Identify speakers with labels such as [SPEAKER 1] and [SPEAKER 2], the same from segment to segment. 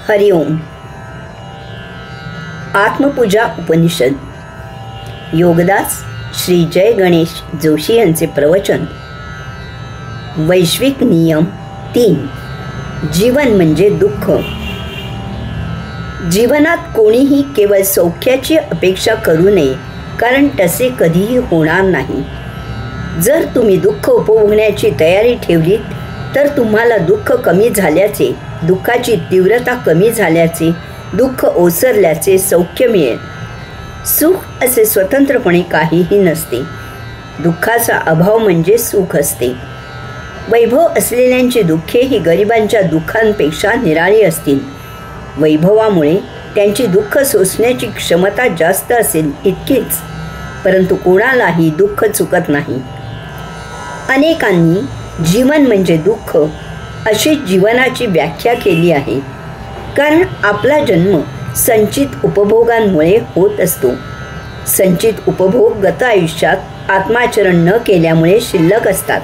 [SPEAKER 1] हरिओम. आत्मपूजा उपनिषद. योगदास श्री जय गणेश जोशी यांचे प्रवचन. वैश्विक नियम 3. जीवन म्हणजे दुःख. जीवनात कोणीही केवळ सौख्याची अपेक्षा करू नये, कारण तसे कधीही होणार नाही. जर तुम्ही दुःख उपभोगण्याची तयारी ठेवलीत तर तुम्हाला दुःख कमी झाल्याचे, दुःखाची तीव्रता कमी झाल्याचे, दुःख ओसरल्याचे सौख्य मिळेल. सुख असे स्वतंत्रपणे काहीही नसते. दुःखाचा अभाव म्हणजे सुख असते. वैभव असलेल्यांची दुःखे ही गरिबांच्या दुःखांपेक्षा निराळी असतील. वैभवामुळे त्यांची दुःख सोसण्याची क्षमता जास्त असेल इतकीच, परंतु कोणालाही दुःख चुकत नाही. अनेकांनी जीवन म्हणजे दुःख अशी जीवनाची व्याख्या केली आहे, कारण आपला जन्म संचित उपभोगांमुळे होत असतो. संचित उपभोग गत आयुष्यात आत्माचरण न केल्यामुळे शिल्लक असतात.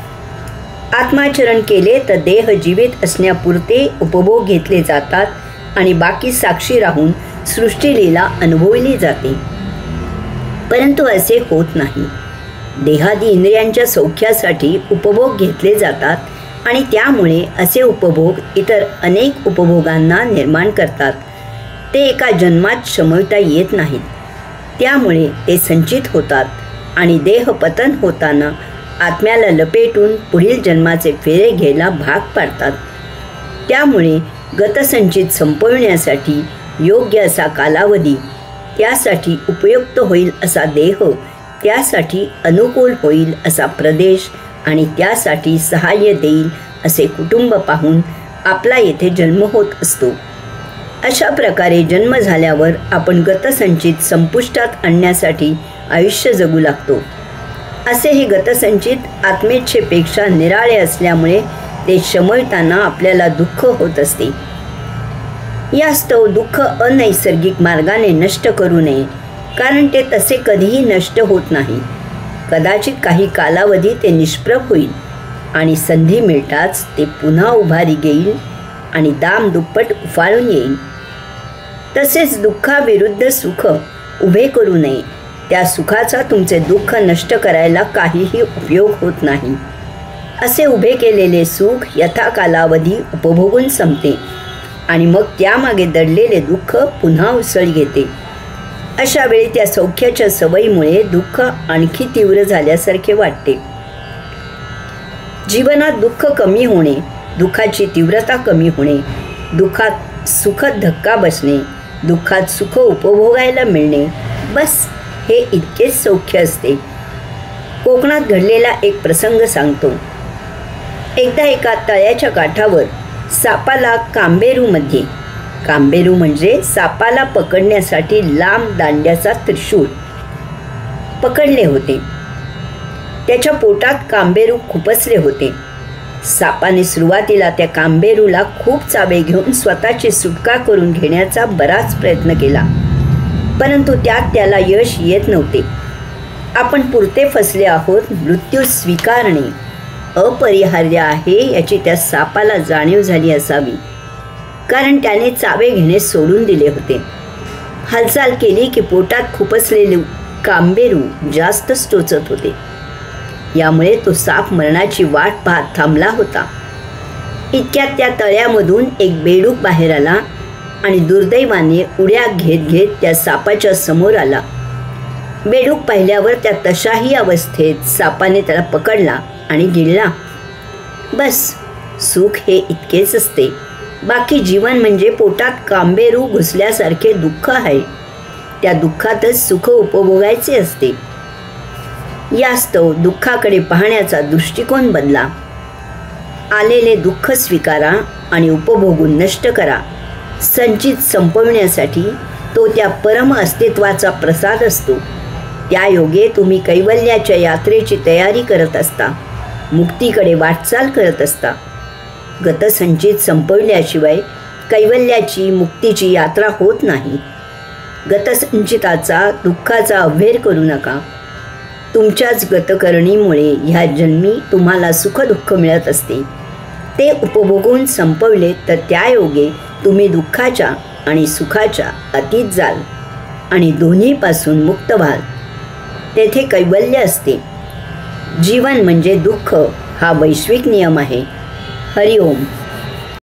[SPEAKER 1] आत्माचरण केले तर देह जीवित असण्यापुरते उपभोग घेतले जातात आणि बाकी साक्षी राहून सृष्टीलीला अनुभवली जाते. परंतु असे होत नाही. देहादी इंद्रियांच्या सौख्यासाठी उपभोग घेतले जातात आणि त्यामुळे असे उपभोग इतर अनेक उपभोगांना निर्माण करतात. ते एका जन्मात शमवता येत नाहीत. त्यामुळे ते संचित होतात आणि देह पतन होताना आत्म्याला लपेटून पुढील जन्माचे फेरे घ्यायला भाग पाडतात. त्यामुळे गतसंचित संपविण्यासाठी योग्य असा कालावधी, त्यासाठी उपयुक्त होईल असा देह, त्यासाठी अनुकूल होईल असा प्रदेश आणि त्यासाठी सहाय्य देईल असे कुटुंब पाहून आपला येथे जन्म होत असतो. अशा प्रकारे जन्म झाल्यावर आपण गतसंचित संपुष्टात आणण्यासाठी आयुष्य जगू लागतो. असे हे गतसंचित आत्मेच्छेपेक्षा निराळे असल्यामुळे ते शमवताना आपल्याला दुःख होत असते. यास्तव दुःख अनैसर्गिक मार्गाने नष्ट करू नये, कारण ते तसे कधीही नष्ट होत नाही. कदाचित काही कालावधी ते निष्प्रभ होईल आणि संधी मिळताच ते पुन्हा उभारी घेईल आणि दाम दुप्पट उफाळून येईल. तसेच दुःखाविरुद्ध सुख उभे करू नये. त्या सुखाचा तुमचे दुःख नष्ट करायला काहीही उपयोग होत नाही. असे उभे केलेले सुख यथा कालावधी उपभोगून संपते आणि मग त्यामागे दडलेले दुःख पुन्हा उसळ घेते. अशा वेळी त्या सौख्याच्या सवयीमुळे दुःख आणखी तीव्र झाल्यासारखे वाटते. जीवनात दुःख कमी होणे, दुःखाची तीव्रता कमी होणे, दुःखात सुखद धक्का बसणे, दुःखात सुख उपभोगायला मिळणे, बस हे इतकेच सौख्य असते. कोकणात घडलेला एक प्रसंग सांगतो. एकदा एका तळ्याच्या काठावर सापाला कांबेरूमध्ये, कांबेरू म्हणजे सापाला पकडण्यासाठी लांब दांड्याचा त्रिशूळ, पकडले होते. त्याच्या पोटात कांबेरू खुपसले होते. सापाने सुरुवातीला त्या कांबेरूला खूप चावे घेऊन स्वतःची सुटका करून घेण्याचा बराच प्रयत्न केला, परंतु त्यात त्याला यश येत नव्हते. आपण पुरते फसले आहोत, मृत्यू स्वीकारणे अपरिहार्य आहे याची त्या सापाला जाणीव झाली असावी, कारण त्याने चावे घेणे सोडून दिले होते. हालचाल केली की पोटात खुपसलेले कांबेरू जास्तच टोचत होते. यामुळे तो साप मरणाची वाट पाहत थांबला होता. इतक्यात त्या तळ्यामधून एक बेडूक बाहेर आला आणि दुर्दैवाने उड्या घेत घेत त्या सापाच्या समोर आला. बेडूक पाहिल्यावर त्या तशाही अवस्थेत सापाने त्याला पकडला आणि गिळला. बस, सुख हे इतकेच असते. बाकी जीवन म्हणजे पोटात कांबेरू घुसल्यासारखे दुःख आहे. त्या दुःखातच सुख उपभोगायचे असते. यास्तव दुःखाकडे पाहण्याचा दृष्टिकोन बदला. आलेले दुःख स्वीकारा आणि उपभोगून नष्ट करा. संचित संपविण्यासाठी तो त्या परम अस्तित्वाचा प्रसाद असतो. त्या योगे तुम्ही कैवल्याच्या यात्रेची तयारी करत असता, मुक्तीकडे वाटचाल करत असता. गतसंचित संपविल्याशिवाय कैवल्याची, मुक्तीची यात्रा होत नाही. गतसंचिताचा, दुःखाचा अव्हेर करू नका. तुमच्याच गतकरणीमुळे ह्या जन्मी तुम्हाला सुखदुःख मिळत असते. ते उपभोगून संपवले तर त्यायोगे तुम्ही दुःखाच्या आणि सुखाच्या अतीत जाल आणि दोन्हीपासून मुक्त व्हाल. तेथे कैवल्य असते. जीवन म्हणजे दुःख हा वैश्विक नियम आहे. हरिओम.